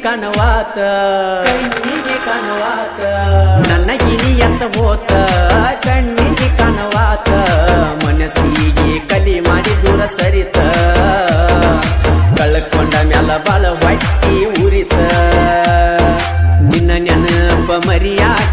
ಕನವಾತ ನನ್ನ ಗಿಣಿ ಅಂತ ಹೋತ ಕಣ್ಣಿಗೆ ಕನವಾತ ಮನಸ್ಸಿಗೆ ಕಲಿ ಮಾಡಿ ದೂರ ಸರಿತ ಕಳ್ಕೊಂಡ ಮ್ಯಾಲ ಬಾಳ ಹೊಟ್ಟಿ ಉರಿತ ನಿನ್ನ ನೆನಪ ಮರಿಯಾಗ